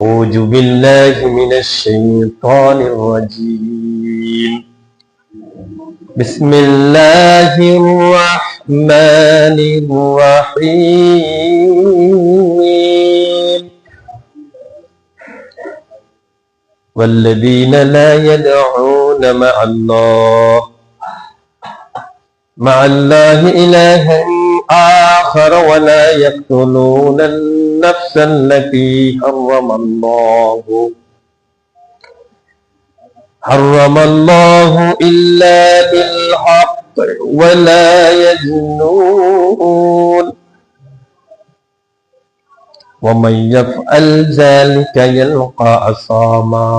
أعوذ بالله من الشيطان الرجيم. بسم الله الرحمن الرحيم. والذين لا يدعون مع الله إلها آخر ولا يقتلون النفس التي حرم الله إلا بالحق ولا يزنون ومن يفعل ذلك يلقى عصاما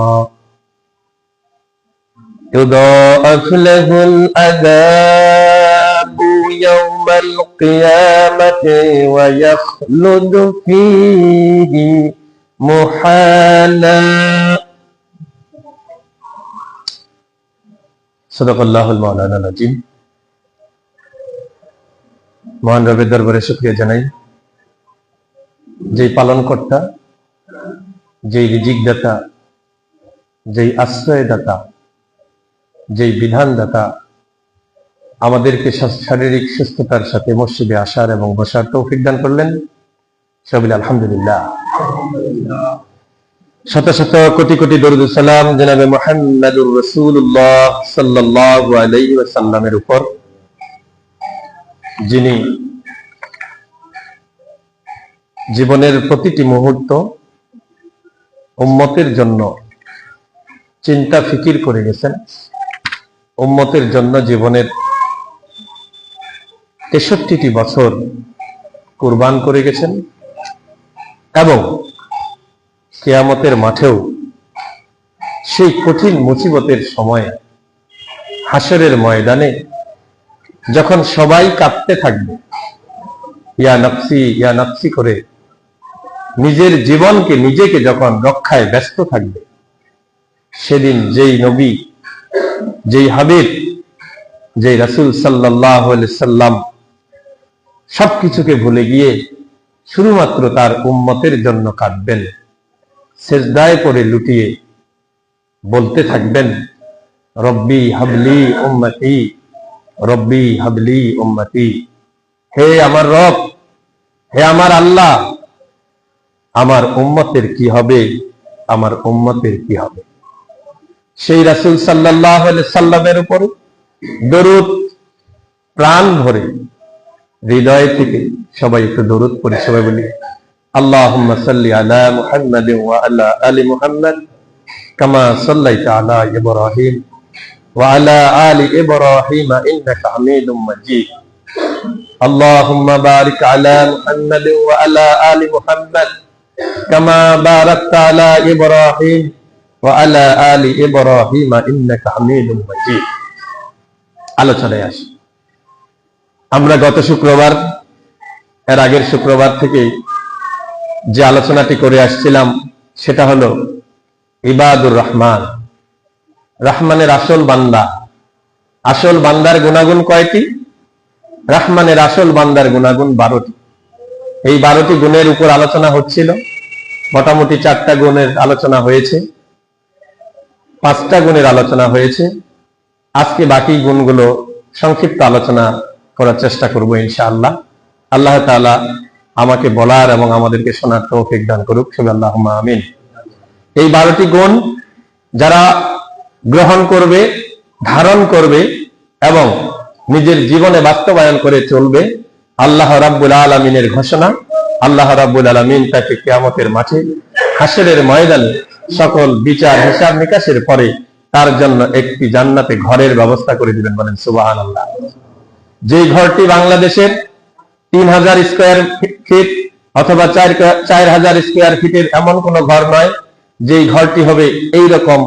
يضاعف له العذاب يوم القيامة ويخلد فيه مهانا. সাদাকাল্লাহুল মাওলানা আল-আযীম। মহান রবের দরবারে শুকরিয়া জানাই, যেই পালনকর্তা, যেই রিজিকদাতা, যেই আশ্রয়দাতা, যেই বিধানদাতা আমাদেরকে শারীরিক সুস্থতার সাথে মসজিদে আসার এবং বসার তৌফিক দান করলেন। সবিল আলহামদুলিল্লাহ। শত শত কোটি কোটি দরুদ সালাম জনাবে মুহাম্মদুর রাসূলুল্লাহ সাল্লাল্লাহু আলাইহি ওয়াসাল্লামের উপর, যিনি জীবনের প্রতিটি মুহূর্ত উম্মতের জন্য চিন্তা ফিকির করে গেছেন, উম্মতের জন্য জীবনের 63টি বছর কুরবান করে গেছেন এবং কিয়ামতের মাঠেও সেই কঠিন মুসিবতের সময় হাসরের ময়দানে যখন সবাই কাঁদতে থাকবে, ইয়া নফসি করে নিজের জীবনকে নিজেকে যখন রক্ষায় ব্যস্ত থাকবে, সেদিন যেই নবী, যেই হাবিব, যেই রাসূল সাল্লাল্লাহু আলাইহি সাল্লাম সবকিছুকে ভুলে গিয়ে শুধুমাত্র তার উম্মতের জন্য কাঁদবেন, সেজদায় পড়ে লুটিয়ে বলতে থাকবেন, রব্বি হাবলি উম্মতি, রব্বি হাবলি উম্মতি। হে আমার রব, হে আমার আল্লাহ, আমার উম্মতের কি হবে, আমার উম্মতের কি হবে। সেই রাসূল সাল্লাল্লাহু আলাইহি সাল্লামের উপর দরুদ প্রাণ ভরে হৃদয় থেকে সবাই একটু দরুদ পড়ি, সবাই বলি আল্লাহুম্মা সাল্লি আলা মুহাম্মাদিন ওয়া আলা আলি মুহাম্মাদ কামা সাল্লাইতা আলা ইব্রাহিম ওয়া আলা আলি ইব্রাহিম ইন্নাকা হামিদুম মাজিদ। আল্লাহুম্মা বারিক আলা মুহাম্মাদিন ওয়া আলা আলি মুহাম্মাদ কামা বারাকতা আলা ইব্রাহিম ওয়া আলা আলি ইব্রাহিম ইন্নাকা হামিদুম মাজিদ। আলোচনায় আসি। আমরা গত শুক্রবার, এর আগের শুক্রবার থেকে যে আলোচনাটি করে আসছিলাম সেটা হলো ইবাদুর রহমান, রহমানের আসল বান্দা। আসল বান্দার গুণাগুণ কয়টি? রহমানের আসল বান্দার গুণাগুণ 12টি। এই 12টি গুণের উপর আলোচনা হচ্ছিল। মোটামুটি 4টা গুণের আলোচনা হয়েছে, 5টা গুণের আলোচনা হয়েছে। আজকে বাকি গুণগুলো সংক্ষিপ্ত আলোচনা করার চেষ্টা করব ইনশাআল্লাহ। আল্লাহ তাআলা আমাকে বলার এবং আমাদেরকে শোনার তৌফিক দান করুক, আল্লাহুম্মা আমিন। এই 12টি গুণ যারা গ্রহণ করবে, ধারণ করবে এবং নিজের জীবনে বাস্তবায়ন করে চলবে, আল্লাহ রাব্বুল আলামিনের ঘোষণা, আল্লাহ রাব্বুল আলামিন তাকে কিয়ামতের মাঠে হাসরের ময়দানে সকল বিচার হিসাব নিকাশের পরে তার জন্য একটি জান্নাতে ঘরের ব্যবস্থা করে দিবেন। বলেন সুবহানাল্লাহ। যে ঘরটি বাংলাদেশের 3000 স্কয়ার ফিট অথবা 4000 স্কয়ার ফিটের এমন কোন ঘর নয়, যেই ঘরটি হবে এইরকম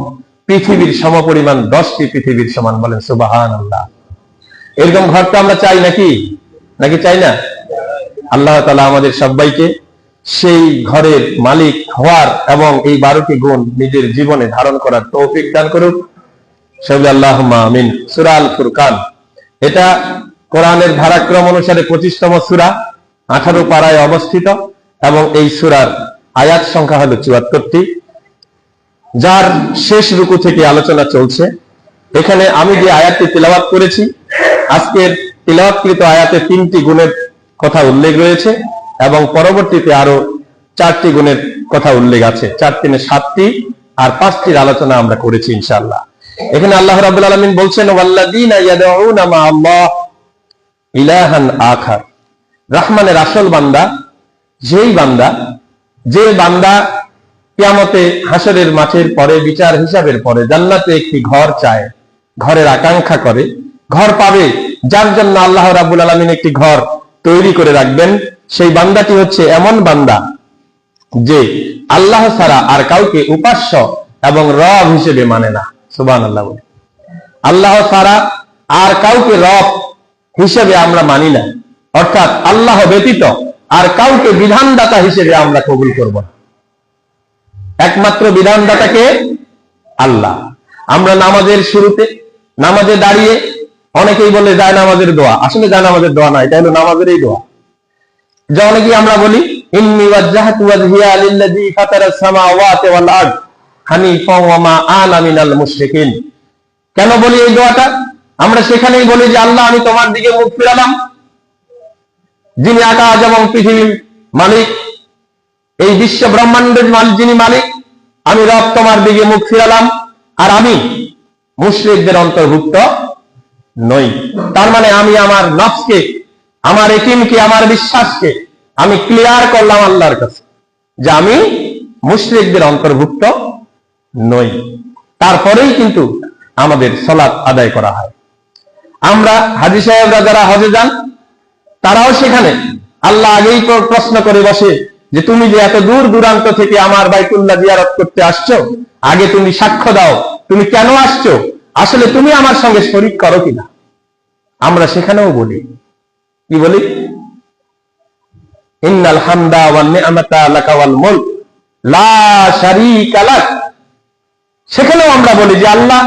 পৃথিবীর সমপরিমাণ 10টি পৃথিবীর সমান। বলেন সুবহানাল্লাহ। এরকম ঘর তো আমরা চাই নাকি চাই না? আল্লাহ তাআলা আমাদের সবাইকে সেই ঘরের মালিক হওয়ার এবং এই 12টি গুণ নিজের জীবনে ধারণ করার তৌফিক দান করুক, আল্লাহুম্মা আমিন। সূরা আল ফুরকান, এটা কোরআনের ধারাক্রম অনুসারে 25তম সূরা, 18 পারায় অবস্থিত এবং এই সূরার আয়াত সংখ্যা হলো 74টি, যার শেষ রুকু থেকে আলোচনা চলছে। এখানে আমি যে আয়াতটি তিলাওয়াত করেছি, আজকের তিলাওয়াতকৃত আয়াতে 3টি গুণের কথা উল্লেখ রয়েছে এবং পরবর্তীতে আরো 4টি গুণের কথা উল্লেখ আছে। 4 3 7টি আর 5টির আলোচনা আমরা করেছি ইনশাআল্লাহ। এখানে আল্লাহ রাব্বুল আলামিন বলছেন, ওয়াল্লাযীনা ইয়াদউনা মা আল্লাহ ইলাহান আখার। রহমানের আসল বান্দা যে বান্দা কিয়ামতে হাসরের মাঠের পরে, বিচার হিসাবের পরে জান্নাতে একটি ঘর চায়, ঘরের আকাঙ্ক্ষা করে, ঘর পাবে, যার জন্য আল্লাহ রাব্বুল আলামিন একটি ঘর তৈরি করে রাখবেন। সেই বান্দাটি হচ্ছে এমন বান্দা যে আল্লাহ ছাড়া আর কাউকে উপাস্য এবং রব হিসেবে মানে না। সুবহানাল্লাহ বলে। আল্লাহ ছাড়া আর কাউকে রব হিসেবে আমরা মানি না, অর্থাৎ আল্লাহ ব্যতীত আর কাউকে বিধানদাতা হিসেবে আমরা কবুল করব না। একমাত্র বিধানদাতাকে আল্লাহ। আমরা নামাজের শুরুতে, নামাজে দাঁড়িয়ে অনেকেই বলে যায় নামাজের দোয়া, আসলে যায় নামাজের দোয়া না, এটা হলো নামাজেরই দোয়া। যা অনেকেই আমরা বলি, ইন্নী ওয়াজ্জাহতু ওয়াজহিয়া লিল্লাযী ফাতারাস সামাওয়াতি ওয়াল আরদ হানিফাও ওয়া মা আনা মিনাল মুশরিকিন। কেন বলি এই দোয়াটা? আমরা সেখানেই বলি যে আল্লাহ, আমি তোমার দিকে মুখ ফিরালাম, যিনি আকাশ এবং পৃথিবীর মালিক, এই বিশ্ব ব্রহ্মাণ্ডের মালিক যিনি মালিক, আমি রব তোমার দিকে মুখ ফিরালাম, আর আমি মুশরিকদের অন্তর্ভুক্ত নই। তার মানে আমি আমার নফসকে, আমার ইয়াকিনকে, আমার বিশ্বাসকে আমি ক্লিয়ার করলাম আল্লাহর কাছে যে আমি মুশরিকদের অন্তর্ভুক্ত নই। তারপরেই কিন্তু আমাদের সালাত আদায় করা হয়। আমরা হাজী সাহেবরা যারা হজে যান, তারাও সেখানে আল্লাহ আগেই প্রশ্ন করে বসে যে তুমি যে এত দূর দূরান্ত থেকে আমার বাইতুল্লাহ জিয়ারত করতে আসছো, আগে তুমি সাক্ষ্য দাও, তুমি কেন আসছো, আসলে তুমি আমার সঙ্গে শরীক করো কিনা। আমরা সেখানেও বলি, কি বলি? ইন্নাল হামদা ওয়ান নি'মাতা লাকা ওয়াল মুলক লা শারীকা লাক। সেখানেও আমরা বলি যে আল্লাহ,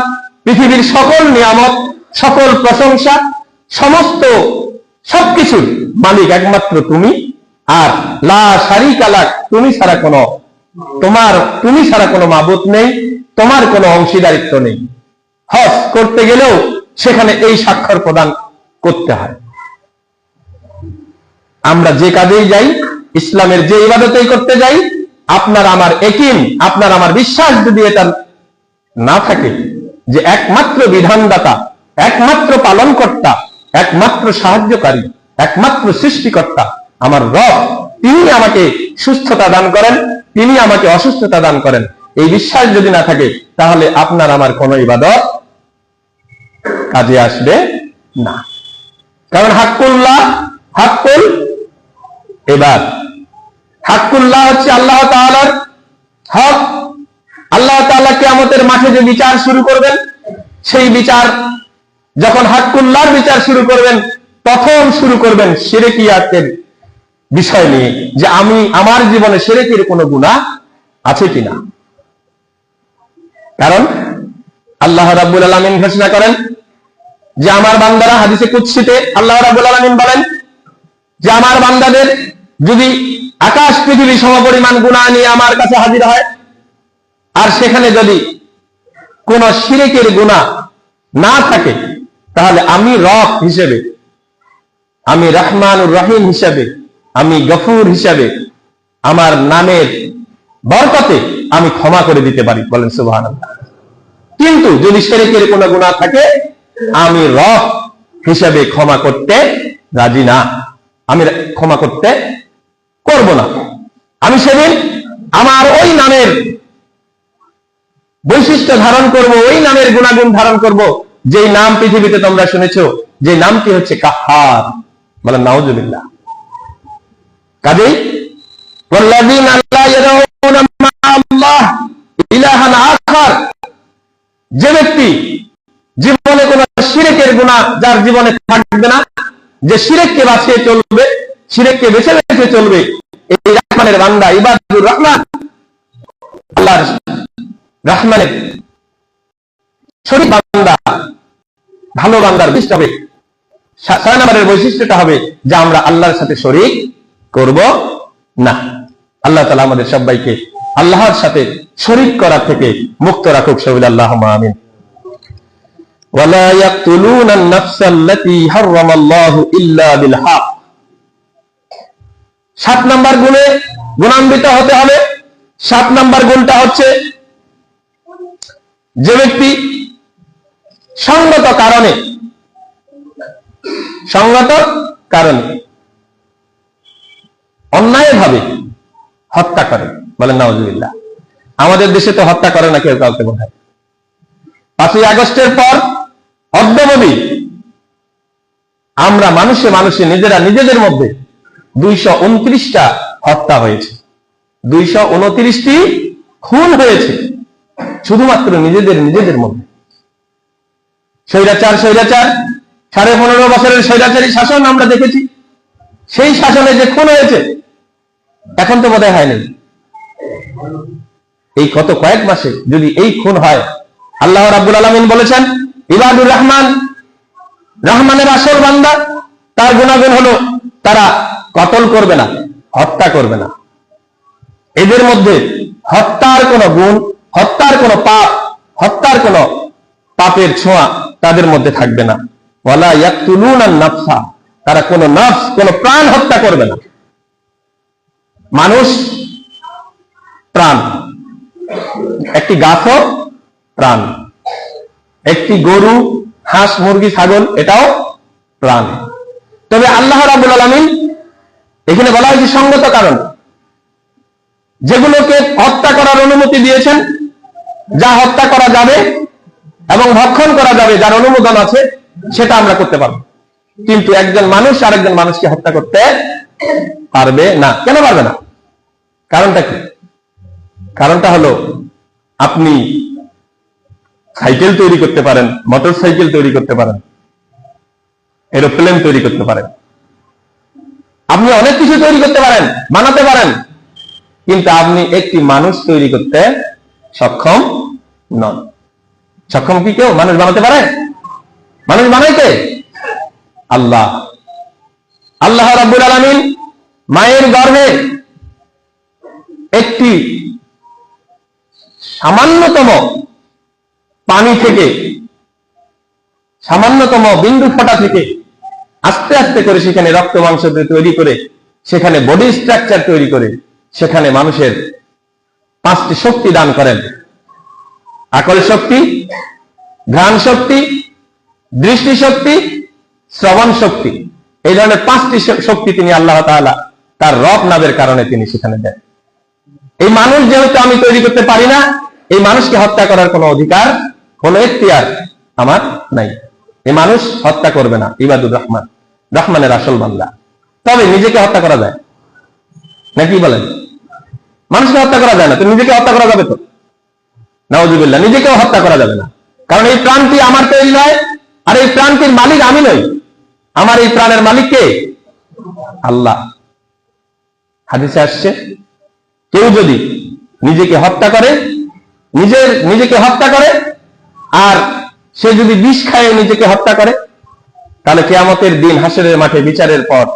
পৃথিবীর সকল নিয়ামত, সকল প্রশংসা, সমস্ত সবকিছুর মালিক একমাত্র তুমি, আর লা শারীকা লাক, তুমি ছাড়া কোনো মাবুদ নেই, তোমার কোনো অংশীদারিত্ব নেই। হজ করতে গেলেও সেখানে এই স্বাক্ষর প্রদান করতে হয়। আমরা যে কাজেই যাই, ইসলামের যে ইবাদতেই করতে যাই, আপনার আমার ইয়াকিন, আপনার আমার বিশ্বাস যদি এটা না থাকে যে একমাত্র বিধানদাতা, একমাত্র পালনকর্তা, একমাত্র সাহায্যকারী, একমাত্র সৃষ্টিকর্তা আমার রব, তিনি আমাকে সুস্থতা দান করেন, তিনি আমাকে অসুস্থতা দান করেন, এই বিশ্বাস যদি না থাকে, তাহলে আপনার আমার কোন ইবাদত কাজে আসবে না। কারণ হাক্কুল্লাহ হাক্কুল ইবাদ, হাক্কুল্লাহ হচ্ছে আল্লাহ তাআলার হক। আল্লাহ তাআলা কিয়ামতের মাঠে যে বিচার শুরু করবেন, সেই বিচার যখন হাক্কুল্লাহর বিচার শুরু করবেন, প্রথম শুরু করবেন শিরকিয়াতের বিষয় নিয়ে, যে আমি আমার জীবনে শিরকের কোনো গুনাহ আছে কিনা। কারণ আল্লাহ রাব্বুল আলামিন ঘোষণা করেন যে আমার বান্দারা, হাদিসে কুদসিতে আল্লাহ রাব্বুল আলামিন বলেন যে আমার বান্দাদের যদি আকাশ পৃথিবী সমপরিমাণ গুনাহ নিয়ে আমার কাছে হাজির হয়, আর সেখানে যদি কোন শিরকের গুনাহ না থাকে, তাহলে আমি রব হিসেবে, আমি রহমানুর রহিম হিসেবে, আমি গফুর হিসেবে, আমার নামের বরকতে আমি ক্ষমা করে দিতে পারি। বলেন সুবহানাল্লাহ। কিন্তু যদি শিরকের কোনো গুনাহ থাকে, আমি রব হিসেবে ক্ষমা করতে রাজি না, আমি ক্ষমা করতে করব না। আমি সেদিন আমার ওই নামের বৈশিষ্ট্য ধারণ করব, ওই নামের গুণাগুণ ধারণ করব, যেই নাম পৃথিবীতে তোমরা শুনেছো, যে নামটি হচ্ছে কাহ্হার। বলেন নাউজুবিল্লাহ। কাজেই ওয়াল্লাযীনা লা ইয়াদউনা মা আল্লাহ ইলাহান আখার, যে ব্যক্তি জীবনে কোন শিরকের গুনাহ যার জীবনে থাকবে না, যে শিরককে বাঁচিয়ে চলবে, শিরককে বেছে বেছে চলবে, এই রহমানের বান্দা, ইবাদুর রহমান, আল্লাহর রহমানের শরীফ বান্দা, ভালো বান্দার বৈশিষ্ট্য হবে, 6 নম্বরের বৈশিষ্ট্যটা হবে যে আমরা আল্লাহর সাথে শরীক করব না। আল্লাহ তাআলা আমাদের সবাইকে আল্লাহর সাথে শরীক করা থেকে মুক্ত রাখুক, সবিল আল্লাহুম্মা আমিন। ওয়ালা ইয়াকতুলুনা আন-নাফসা আল্লাতী হারামাল্লাহু ইল্লা বিল হক। 7 নাম্বার গুণে গুণান্বিত হতে হবে। 7 নাম্বার গুণটা হচ্ছে, যে ব্যক্তি সঙ্গত কারণে অন্যায়ভাবে হত্যা করে, বলেন নাউজুবিল্লাহ। আমাদের দেশে তো হত্যা করে না কেউ কাউকে, বোধহয় 5ই আগস্টের পর অদ্যাবধি আমরা মানুষে নিজেরা নিজেদের মধ্যে 229টা হত্যা হয়েছে, 229টি খুন হয়েছে শুধুমাত্র নিজেদের মধ্যে। স্বৈরাচার 15.5 বছরের স্বৈরাচারী শাসন আমরা দেখেছি। সেই শাসনে যে খুন হয়েছে এখন তো বোধহয় হয়নি। এই কত কয়েক মাসে যদি এই খুন হয়, আল্লাহ রাব্বুল আলামিন বলেছেন ইবাদুর রহমান, রহমানের আসল বান্দা, তার গুণাগুণ হলো তারা কতল করবে না, হত্যা করবে না। এদের মধ্যে হত্যার কোন গুণ, হত্যার কোন পাপ, হত্যার কোন পাপের ছোঁয়া তাদের মধ্যে থাকবে না। ওয়ালা ইয়াকতুলুনা আন-নাফসা, তারা কোন নফস, কোন প্রাণ হত্যা করবে না। মানুষ প্রাণ, একটি গাছও প্রাণ, একটি গরু, হাঁস, মুরগি, ছাগল এটাও প্রাণ। তবে আল্লাহ রাব্বুল আলামিন এখানে বলা হয়েছে সঙ্গত কারণ, যেগুলোকে হত্যা করার অনুমতি দিয়েছেন, যা হত্যা করা যাবে এবং ভক্ষণ করা যাবে, যার অনুমোদন আছে, সেটা আমরা করতে পারবো। কিন্তু একজন মানুষ আরেকজন মানুষকে হত্যা করতে পারবে না। কেন পারবে না? কারণটা কি? কারণটা হলো, আপনি সাইকেল তৈরি করতে পারেন, মোটর সাইকেল তৈরি করতে পারেন, এরোপ্লেন তৈরি করতে পারেন, আপনি অনেক কিছু তৈরি করতে পারেন, বানাতে পারেন, কিন্তু আপনি একটি মানুষ তৈরি করতে সক্ষম নন। সক্ষম কি কেউ মানুষ বানাতে পারে? মানুষ বানায় কে? আল্লাহ। আল্লাহ রাব্বুল আলামিন মায়ের গর্ভে একটি সামান্যতম পানি থেকে, সামান্যতম বিন্দু ফোঁটা থেকে আস্তে আস্তে করে সেখানে রক্ত মাংস তৈরি করে, সেখানে বডি স্ট্রাকচার তৈরি করে, সেখানে মানুষের 5টি শক্তি দান করেন। আকল শক্তি, ঘ্রাণ শক্তি, দৃষ্টি শক্তি, শ্রবণ শক্তি। এই ধরনের 5টি শক্তি তিনি আল্লাহ তাআলা তার রব নামের কারণে তিনি সেখানে দেন। এই মানুষ যেহেতু আমি তৈরি করতে পারি না, এই মানুষকে হত্যা করার কোনো অধিকার, কোনো এখতিয়ার আমার নাই। এই মানুষ হত্যা করবে না। ইবাদুর রহমান, রহমানের আসল বান্দা। তবে নিজেকে হত্যা করা যায় নাকি বলেন? মানুষকে হত্যা করা যায় না, তো নিজেকে হত্যা করা যাবে তো? নাউজুবিল্লাহ, নিজেকেও হত্যা করা যাবে না। কারণ এই প্রাণটি আমার তৈরি নয়, আর এই প্রাণটির মালিক আমি নই। আমার এই প্রাণের মালিক কে? আল্লাহ। হাদিসে আসছে, কেউ যদি নিজেকে হত্যা করে, নিজেকে হত্যা করে, আর সে যদি বিষ খায় নিজেকে হত্যা করে, তাহলে কিয়ামতের দিন হাসরের মাঠে বিচারের পর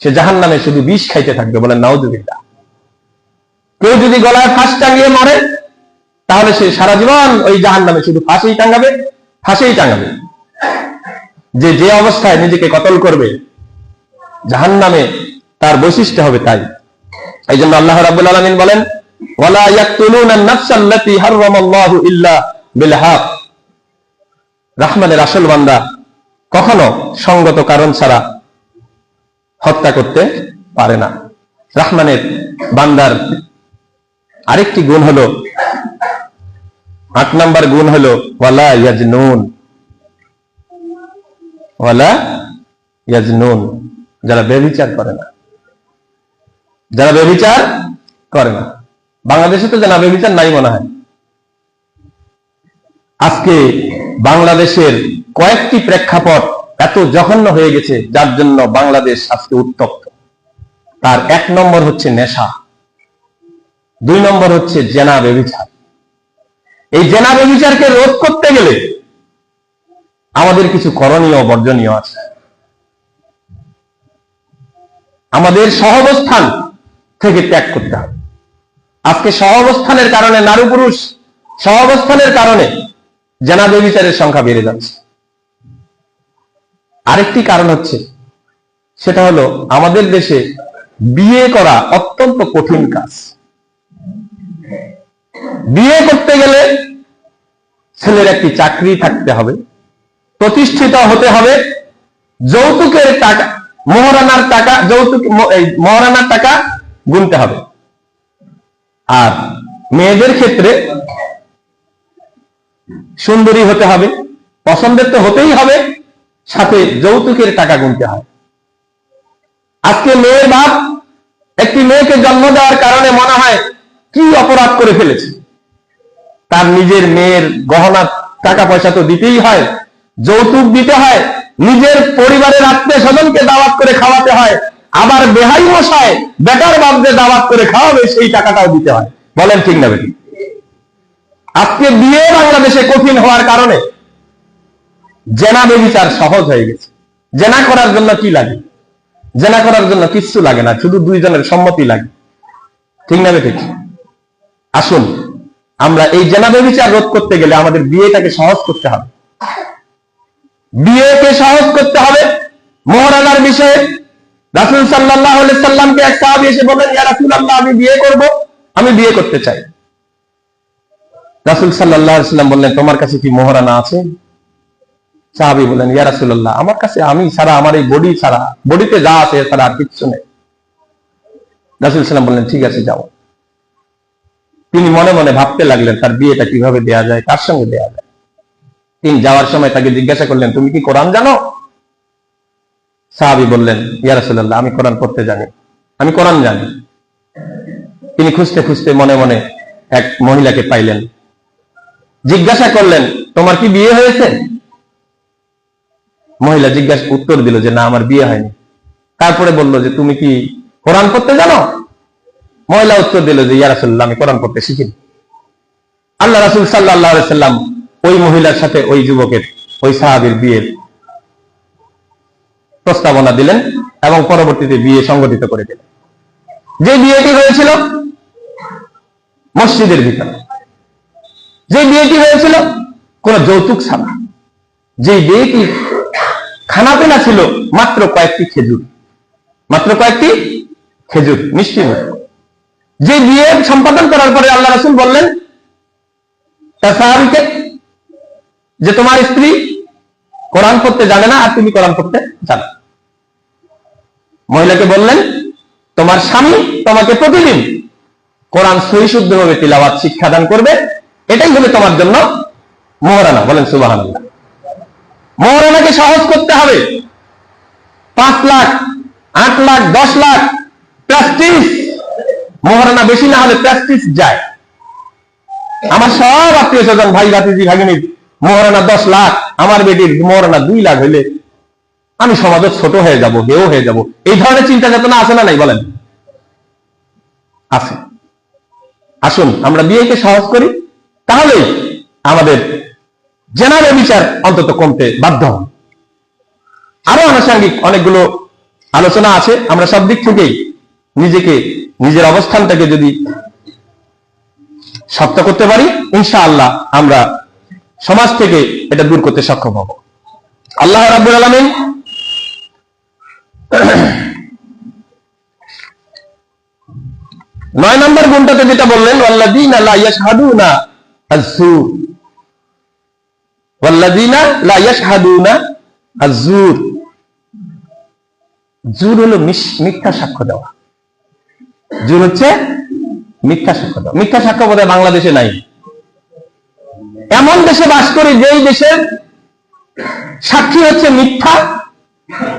সে জাহান্নামে শুধু বিষ খাইতে থাকবে। বলেন নাউজুবিল্লাহ। কেউ যদি গলায় ফাঁস টাঙিয়ে মরে, তাহলে সে সারা জীবন ওই জাহান্নামে শুধু ফাঁসেই টাঙাবে। যে অবস্থায় নিজেকে কতল করবে, জাহান্নামে তার বৈশিষ্ট্য হবে তাই। এই জন্য আল্লাহ রাব্বুল আলামিন বলেন, ওয়ালা ইয়াকতুলুনা আন-নাফসা আল্লাতী হারামাল্লাহু ইল্লা বিল হক। রহমানের আসল বান্দা কখনো সঙ্গত কারণ ছাড়া হত্যা করতে পারে না। রহমানের বান্দার আরেকটি গুণ হলো, 8 নাম্বার গুণ হলো ওয়ালা ইয়াজনুন। ওয়ালা ইয়াজনুন, যারা ব্যভিচার করে না। যারা ব্যভিচার করে না। বাংলাদেশে তো জানা ব্যভিচার নাই মনে হয়। আজকে বাংলাদেশের কয়েকটি প্রেক্ষাপট এত জঘন্য হয়ে গেছে, যার জন্য বাংলাদেশ আজকে উত্তপ্ত। তার 1 নম্বর হচ্ছে নেশা, 2 নম্বর হচ্ছে জেনা ব্যভিচার। এই জেনা ব্যভিচারকে রোধ করতে গেলে আমাদের কিছু করণীয় বর্জনীয় আছে। আমাদের সহাবস্থান থেকে ত্যাগ করতে হবে। আজকে সহাবস্থানের কারণে, নারী পুরুষ সহাবস্থানের কারণে জেনা ব্যভিচারের সংখ্যা বেড়ে যাচ্ছে। আরেকটি কারণ হচ্ছে, সেটা হলো আমাদের দেশে বিয়ে করা অত্যন্ত কঠিন কাজ। বিয়ে করতে গেলে ছেলের একটি চাকরি থাকতে হবে, প্রতিষ্ঠিত হতে হবে, যৌতুকের টাকা, মহারানার টাকা, মহারানার টাকা গুনতে হবে। আর মেয়েদের ক্ষেত্রে সুন্দরী হতে হবে, পছন্দের তো হতেই হবে, সাথে যৌতুকের টাকা গুনতে হয়। আজকে মেয়ের বাপ একটি মেয়েকে জন্ম দেওয়ার কারণে মনে হয় কি অপরাধ করে ফেলেছে। তার নিজের মেয়ের গহনা টাকা পয়সা তো দিতেই হয়, যৌতুক দিতে হয়, নিজের পরিবারের আত্মীয় স্বজনকে দাওয়াত করে খাওয়াতে হয়, আবার বেহাই মশায় বেটার বাপদের দাওয়াত করে খাওয়াবে, সেই টাকাটাও দিতে হয়। বলেন ঠিক না বেটি? আজকে বিয়ে বাংলাদেশে কঠিন হওয়ার কারণে জেনা ব্যভিচার সহজ হয়ে গেছে। জেনা করার জন্য কি লাগে? জেনা করার জন্য কিচ্ছু লাগে না, শুধু দুইজনের সম্মতি লাগে। ঠিক না বেটি? আসুন, আমরা এই জেনা ব্যভিচার রোধ করতে গেলে আমাদের বিয়েটাকে সহজ করতে হবে। বিয়েকে সহজ করতে হবে। মহারানার বিষয়ে রাসূল সাল্লাল্লাহু আলাইহি সাল্লামকে এক সাহাবী এসে বলেন, ইয়া রাসূলুল্লাহ, আমি বিয়ে করব, আমি বিয়ে করতে চাই। রাসূল সাল্লাল্লাহু আলাইহি সাল্লাম বললেন, তোমার কাছে কি মহারানা আছে? সাহাবী বলেন, ইয়া রাসূলুল্লাহ, আমার কাছে আমি ছাড়া, আমার এই বডি ছাড়া, বডিতে যা আছে ছাড়া আর কিছু নেই। রাসূল সাল্লাম বললেন, ঠিক আছে, যাও। তিনি মনে মনে ভাবতে লাগলেন তার বিয়েটা কিভাবে দেয়া যায়, কার সঙ্গে দেয়া যায়। তিনি যাওয়ার সময় তাকে জিজ্ঞাসা করলেন, তুমি কি কোরআন জানো? সাহাবী বললেন, ইয়া রাসূলুল্লাহ, আমি কোরআন পড়তে জানি, আমি কোরআন জানি। তিনি খুঁজতে খুঁজতে মনে মনে এক মহিলাকে পাইলেন, জিজ্ঞাসা করলেন, তোমার কি বিয়ে হয়েছে? মহিলা উত্তর দিল যে না, আমার বিয়ে হয়নি। তারপরে বলল যে তুমি কি কোরআন পড়তে জানো? মহিলা উত্তর দিল যে ইয়া রাসূলুল্লাহ, আমি কোরআন পড়তে শিখিনি। আল্লাহ রাসূল সাল্লাল্লাহু আলাইহি সাল্লাম ওই মহিলার সাথে ওই যুবকের, ওই সাহাবীর বিয়ের প্রস্তাবনা দিলেন এবং পরবর্তীতে বিয়ে সংগঠিত করে দিলেন। যে বিয়েটি হয়েছিল মসজিদের ভিতরে, যে বিয়েটি হয়েছিল কোন যৌতুক ছাড়া, যে বিয়েটি খানাপিনা ছিল মাত্র কয়েকটি খেজুর, মাত্র কয়েকটি খেজুর মিষ্টি মুখ। যে বিয়ে সম্পাদন করার পরে আল্লাহ রাসূল বললেন তার সাহাবীকে যে তোমার স্ত্রী কোরআন পড়তে জানে না আর তুমি কোরআন পড়তে জানো। মহিলাকে বললেন, তোমার স্বামী তোমাকে প্রতিদিন কোরআন সহি শুদ্ধভাবে তিলাওয়াত শিক্ষাদান করবে, এটাই হবে তোমার জন্য মহারানা। বলেন সুবহানাল্লাহ। মহারানাকে সহজ করতে হবে। 5 লাখ, 8 লাখ, 10 লাখ প্রেস্টিজ, মহারানা বেশি না হলে প্রেস্টিজ যায়। আমার সব আত্মীয় স্বজন, ভাই ভাতিজি ভাগিনীর মহারানা 10 লাখ, আমার বেটির মহারানা 2 লাখ হইলে আমি সমাজে ছোট হয়ে যাব, হেও হয়ে যাব। এই ধরনের চিন্তা চেতনা আছে না নাই? বলেন আছে। আসুন আমরা বিয়েকে সহজ করি, তাহলেই আমাদের জেনা ব্যভিচার অন্তত কমতে বাধ্য হবে। আরো আনুষঙ্গিক অনেকগুলো আলোচনা আছে। আমরা সব দিক থেকেই নিজেকে, নিজের অবস্থানটাকে যদি শক্ত করতে পারি, ইনশাআল্লাহ আমরা সমাজ থেকে এটা দূর করতে সক্ষম হব। আল্লাহ রাব্বুল আলামিন 9 নম্বর গুণটাতে যেটা বললেন, ওয়াল্লাযীনা লা ইয়াশহাদুনা আয-যুর, ওয়াল্লাযীনা লা ইয়াশহাদুনা আয-যুর। জুর হলো মিথ্যা সাক্ষ্য দেওয়া। জুর হচ্ছে মিথ্যা সাক্ষ্য দেওয়া। মিথ্যা সাক্ষ্য বোধহয় বাংলাদেশে নাই। এমন দেশে বাস করি যেই দেশের সাক্ষী হচ্ছে মিথ্যা,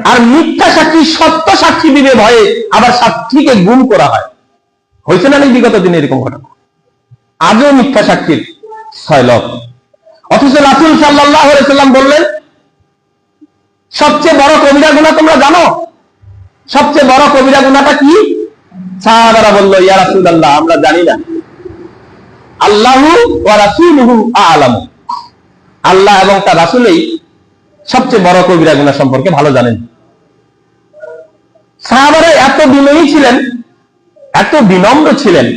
আর মিথ্যা সাক্ষী সত্য সাক্ষী দিবে ভয়ে আবার সাক্ষীকে গুম করা হয়। হয়েছে না বিগত দিনে এরকম ঘটনা? আজও মিথ্যা সাক্ষীর 6 লক্ষ। অথচ রাসূল সাল্লাল্লাহু আলাইহি সাল্লাম বললেন, সবচেয়ে বড় কবিরা গুনাহ তোমরা জানো? সবচেয়ে বড় কবিরা গুনাহটা কি? সাহাবারা বলল, ইয়া রাসূলুল্লাহ, আমরা জানি না। আল্লাহু ওয়া রাসূলুহু আ'লামু। আল্লাহ এবং তার রাসূলই সবচেয়ে বড় কবিরা গুনাহ সম্পর্কে ভালো জানেন। সাহাবারা এত বিনয়ী ছিলেন, এত বিনম্র ছিলেন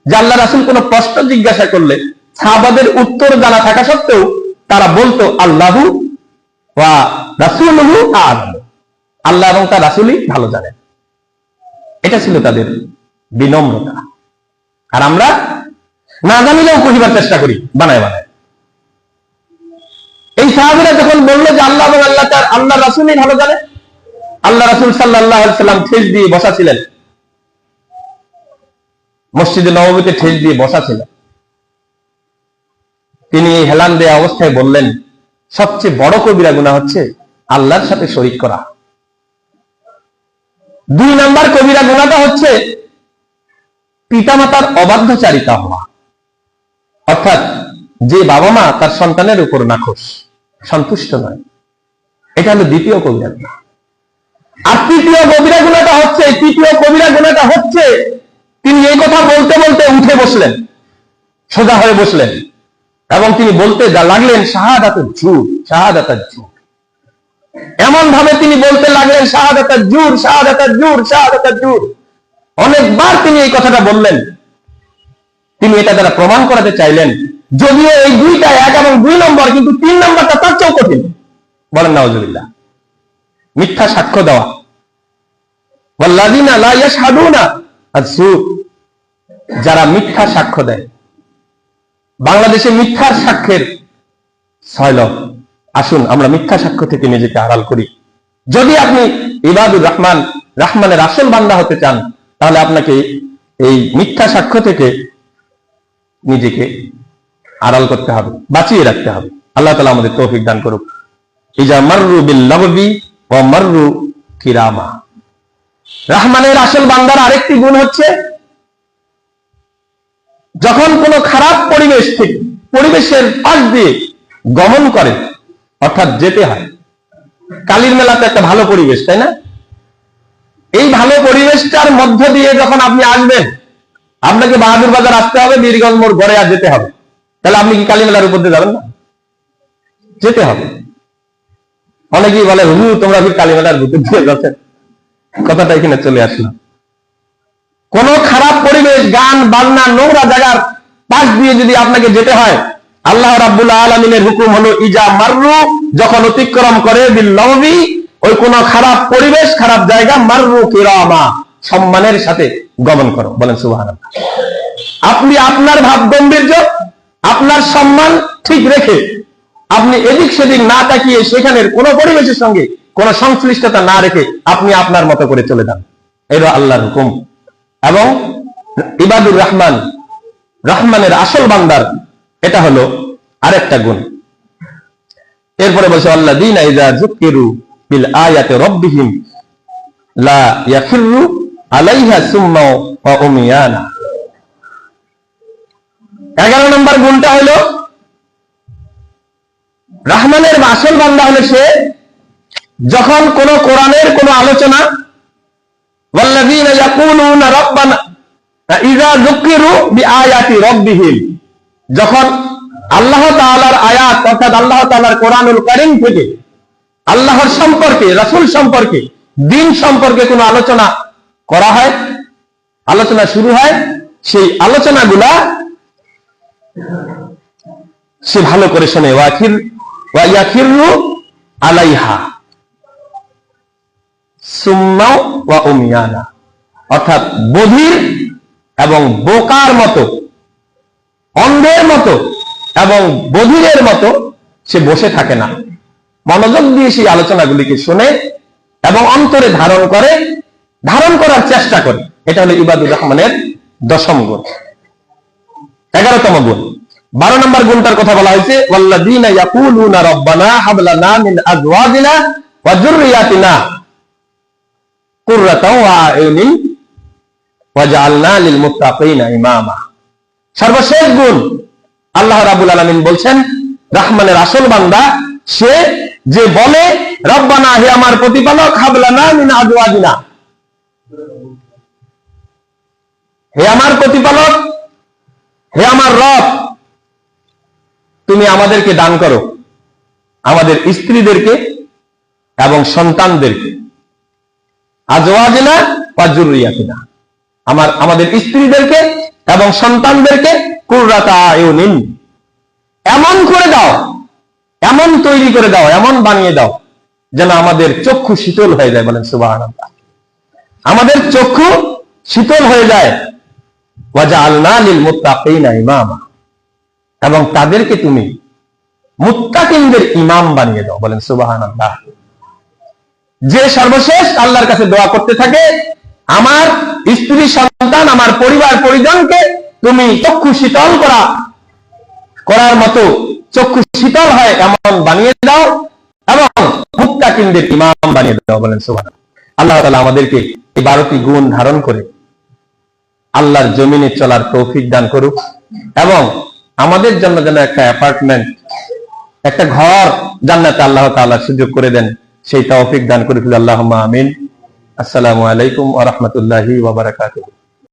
যে আল্লাহ রাসূল কোন প্রশ্ন জিজ্ঞাসা করলে সাহাবাদের উত্তর জানা থাকা সত্ত্বেও তারা বলতো আল্লাহু ওয়া রাসূলুহু আ'লাম, আল্লাহ এবং তার রাসূলই ভালো জানেন। এটা ছিল তাদের বিনম্রতা। আর আমরা না জানিলেও কহিবার চেষ্টা করি বানায় বানায়। এই সাহাবীরা যখন বললো যে আল্লাহ এবং আল্লাহ রাসূলই ভালো জানে, আল্লাহ রাসূল সাল্লাল্লাহু আলাইহি সাল্লাম ঠেস দিয়ে বসা ছিলেন, মসজিদে নববীতে ঠেস দিয়ে বসা ছিলেন। তিনি এই হেলান দেয়া অবস্থায় বললেন, সবচেয়ে বড় কবিরা গুনাহ হচ্ছে আল্লাহর সাথে শরীক করা। 2 নাম্বার কবিরা গুনাহটা হচ্ছে পিতামাতার অবাধ্যচারিতা হওয়া, অর্থাৎ যে বাবা মা তার সন্তানের উপর নাখোশ, সন্তুষ্ট নয়, এটা হলো দ্বিতীয় কবিরা গুনাহ। আর তৃতীয় কবিরা গুনাহটা হচ্ছে তিনি এই কথা বলতে বলতে উঠে বসলেন, সোজা হয়ে বসলেন, এবং তিনি বলতে লাগলেন শাহাদাতুল জুর, শাহাদাতুল জুর। এমন ভাবে তিনি বলতে লাগলেন শাহাদাতুল জুর, শাহাদাতুল জুর, শাহাদাতুল জুর। অনেকবার তিনি এই কথাটা বললেন। তিনি এটা দ্বারা প্রমাণ করাতে চাইলেন, যদিও এই দুইটা 1 এবং 2 নম্বর, কিন্তু 3 নম্বরটা তার চেয়েও কঠিন। বলেন নাউজুবিল্লাহ। মিথ্যা সাক্ষ্য দেওয়া, ওয়াল্লাযিনা লা ইয়াশহাদুনা আয-যুর, যারা মিথ্যা সাক্ষ্য দেয়। বাংলাদেশে মিথ্যার সাক্ষ্যের সয়লাব। আসুন আমরা মিথ্যা সাক্ষ্য থেকে নিজেকে আড়াল করি। যদি আপনি ইবাদুর রহমান, রহমানের আসল বান্দা হতে চান, তাহলে আপনাকে এই মিথ্যা সাক্ষ্য থেকে নিজেকে আড়াল করতে হবে, বাঁচিয়ে রাখতে হবে। আল্লাহ তাআলা আমাদের তৌফিক দান করুক। ইজা মাররু বিল লাগবি ওয়া মাররু কিরামা। রহমানের আসল বান্দার আরেকটি গুণ হচ্ছে, যখন কোনো খারাপ পরিবেশ থেকে, পরিবেশের পাশ দিয়ে গমন করে, অর্থাৎ যেতে হয়। কালীর মেলাতে একটা ভালো পরিবেশ, তাই না? এই ভালো পরিবেশটার মধ্য দিয়ে যখন আপনি আসবেন, আপনাকে বাহাদুর বাজার আসতে হবে, বীরগঞ্জ মোড় ঘরে আর যেতে হবে, তাহলে আপনি কি কালী মেলার উপর দিয়ে যাবেন না? যেতে হবে। অনেকেই বলে হুজুর তোমরা কি কালী মেলার ভিতর দিয়ে যাচ্ছেন, কথাটা এখানে চলে আসলো। কোন খারাপ পরিবেশ, গান বাজনা, নোংরা জায়গার পাশ দিয়ে যদি আপনাকে যেতে হয়, আল্লাহ রাব্বুল আলামিনের হুকুম হলো ইজা মাররু, যখন অতিক্রম করে বিল লাগবি, ওই কোন খারাপ পরিবেশ, খারাপ জায়গা, মাররু কিরামা, সম্মানের সাথে গমন করো। বলেন সুবহানাল্লাহ। আপনি আপনার ভাব গাম্ভীর্য, আপনার সম্মান ঠিক রেখে আপনি এদিক সেদিক না তাকিয়ে সেখানের কোন পরিবেশের সঙ্গে কোন সংশ্লিষ্টতা না রেখে আপনি আপনার মতো করে চলে যান। এটা আল্লাহর হুকুম। এবং ইবাদুর রহমান, রহমানের আসল বান্দার এটা হলো আরেকটা গুণ। এরপরে বলছে আল্লাযীনা ইযা যুকিরু বিল আয়াতি রাব্বিহিম লা ইয়াখিরু আলাইহা সুম্মা ওয়া উমিয়ানা। 11 নম্বর গুণটা হলো, রহমানের আসল বান্দা হলো সে, যখন কোন কোরআনের কোন আলোচনা, ওয়াল্লাযীনা ইয়াকুলুনা রাব্বানা ইযা যুকিরু বিআয়াতি রাব্বিহিম, যখন আল্লাহ তাআলার আয়াত, অর্থাৎ আল্লাহ তাআলার কোরআনুল কারীম থেকে আল্লাহর সম্পর্কে, রাসূল সম্পর্কে, দ্বীন সম্পর্কে কোনো আলোচনা করা হয়, আলোচনা শুরু হয়, সেই আলোচনাগুলা সে ভালো করে শোনে। ওয়া ইয়াখিরু আলাইহা সুম্মা ওয়া উমিয়ানা, অর্থাৎ বধির এবং বোকার মতো, অন্ধের মতো এবং বধিরের মতো সে বসে থাকে না, মনোযোগ দিয়ে সেই আলোচনাগুলিকে শুনে এবং অন্তরে ধারণ করে, ধারণ করার চেষ্টা করে। এটা হলো ইবাদুর রহমানের 10ম গুণ। 11তম গুণ। 12 নম্বর গুণটার কথা বলা হয়েছে, ওয়াল্লাযীনা ইয়াকুলুনা রাব্বানা হাব লানা মিন আজওয়াজিনা ওয়া যুররিয়াতিনা কুররাতা আ'ইউনিন ওয়াজআলনা লিল মুত্তাকিনা ইমামা। সর্বশেষ গুণ আল্লাহ রাব্বুল আলামিন বলছেন, রহমানের আসল বান্দা সে যে বলে রব্বানা, হে আমার প্রতিপালক, হাব লানা মিন আজওয়াজিনা, হে আমার প্রতিপালক, হে আমার রব, তুমি আমাদেরকে দান করো, আমাদের স্ত্রীদেরকে এবং সন্তানদেরকে, আজওয়াজিনা ওয়া যুররিয়াতিনা, আমাদের স্ত্রীদেরকে এবং সন্তানদেরকে কুররাতা আয়ুনিন, এমন করে দাও, এমন তৈরি করে দাও, এমন বানিয়ে দাও যেন আমাদের চক্ষু শীতল হয়ে যায়। বলেন সুবহানাল্লাহ। আমাদের চক্ষু শীতল হয়ে যায়। ওয়াজআলনা লিল মুত্তাকিনা ইমামা, এবং তাদেরকে তুমি মুত্তাকিনদের ইমাম বানিয়ে দাও। বলেন সুবহানাল্লাহ। যে সর্বশেষ আল্লাহর কাছে দোয়া করতে থাকে, আমার স্ত্রী সন্তান, আমার পরিবার পরিজনকে তুমি চক্ষু শীতল করার মতো, চক্ষু শীতল হয় এমন বানিয়ে দাও, এবং মুত্তাকিনদের ইমাম বানিয়ে দাও। বলেন সুবহানাল্লাহ। আল্লাহ তাআলা আমাদেরকে এই 12টি গুণ ধারণ করে আল্লাহর জমিনে চলার তৌফিক দান করুক, এবং আমাদের জন্য যেন একটা অ্যাপার্টমেন্ট, একটা ঘর জান্নাতে আল্লাহ তাআলা সুযোগ করে দেন, সেই তৌফিক দান করুক। আল্লাহুম্মা আমিন। আসসালামু আলাইকুম ওয়া রাহমাতুল্লাহি ওয়া বারাকাতুহু।